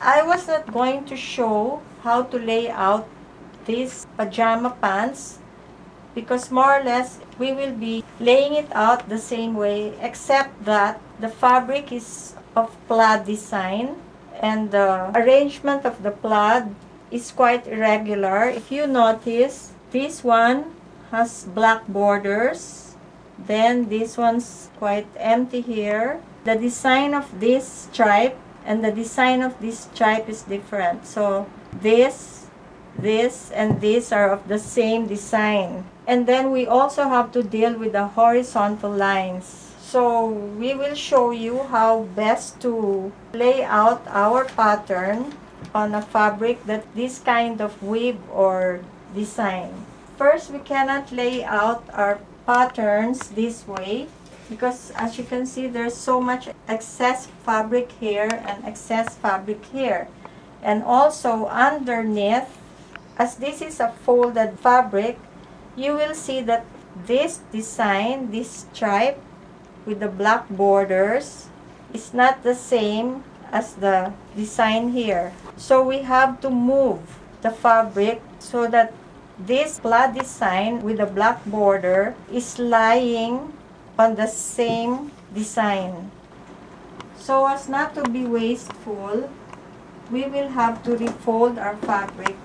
I was not going to show how to lay out these pajama pants because more or less we will be laying it out the same way, except that the fabric is of plaid design and the arrangement of the plaid is quite irregular. If you notice, this one has black borders, then this one's quite empty here. The design of this stripe and the design of this stripe is different. So this, and this are of the same design. And then we also have to deal with the horizontal lines. So we will show you how best to lay out our pattern on a fabric that this kind of weave or design. First, we cannot lay out our patterns this way because as you can see, there's so much excess fabric here and excess fabric here. And also underneath, as this is a folded fabric, you will see that this design, this stripe with the black borders is not the same as the design here. So we have to move the fabric so that this plaid design with the black border is lying on the same design. So as not to be wasteful, we will have to refold our fabric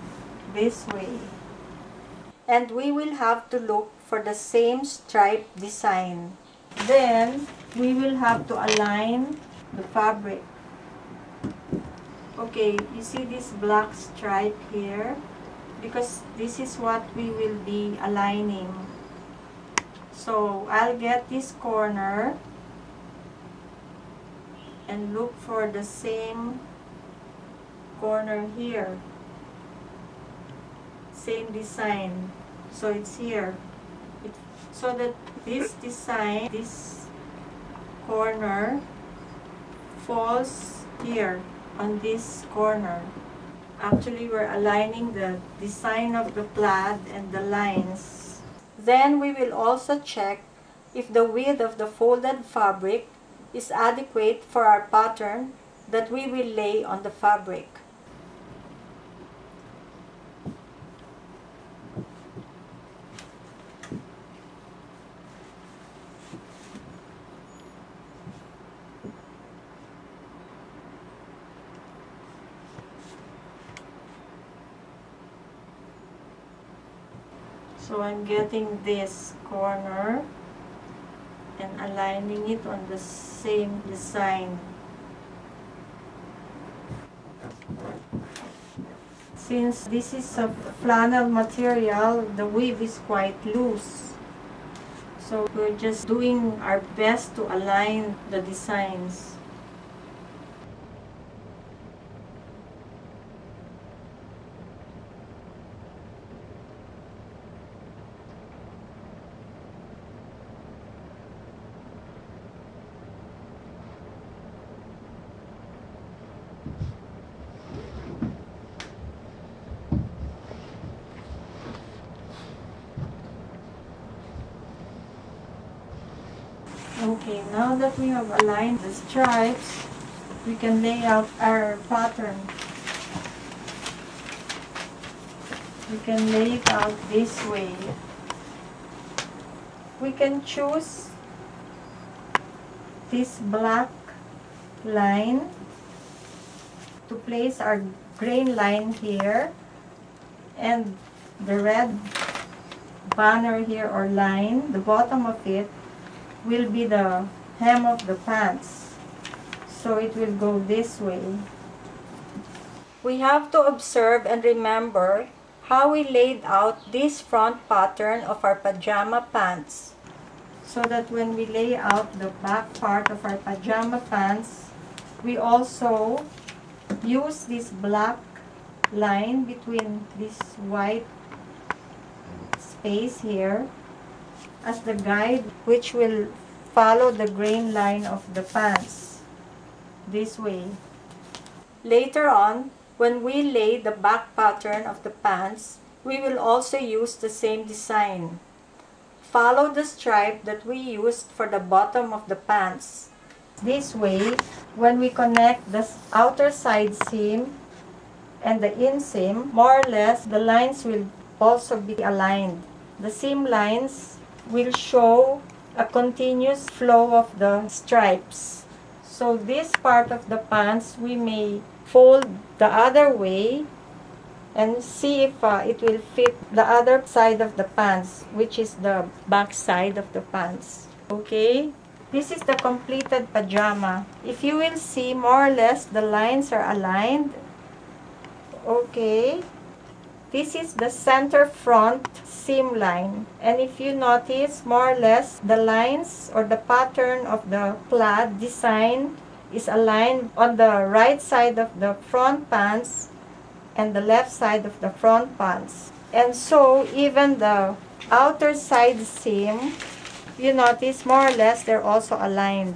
this way. And we will have to look for the same stripe design. Then we will have to align the fabric. Okay, you see this black stripe here? Because this is what we will be aligning. So I'll get this corner and look for the same corner here. Same design. So it's here. So that this design, this corner falls here on this corner. Actually, we're aligning the design of the plaid and the lines. Then we will also check if the width of the folded fabric is adequate for our pattern that we will lay on the fabric. So I'm getting this corner and aligning it on the same design. Since this is a flannel material, the weave is quite loose. So we're just doing our best to align the designs. Okay, now that we have aligned the stripes, we can lay out our pattern. We can lay it out this way. We can choose this black line to place our grain line here, and the red banner here or line, the bottom of it will be the hem of the pants. So it will go this way. We have to observe and remember how we laid out this front pattern of our pajama pants, so that when we lay out the back part of our pajama pants, we also use this black line between this white space here as the guide, which will follow the grain line of the pants this way. Later on, when we lay the back pattern of the pants, we will also use the same design. Follow the stripe that we used for the bottom of the pants. This way, when we connect the outer side seam and the inseam, more or less, the lines will also be aligned. The seam lines will show a continuous flow of the stripes. So this part of the pants, we may fold the other way and see if it will fit the other side of the pants, which is the back side of the pants. Okay? This is the completed pajama. If you will see, more or less, the lines are aligned. Okay? This is the center front seam line. And if you notice, more or less, the lines or the pattern of the plaid design is aligned on the right side of the front pants and the left side of the front pants. And so, even the outer side seam, you notice more or less they're also aligned.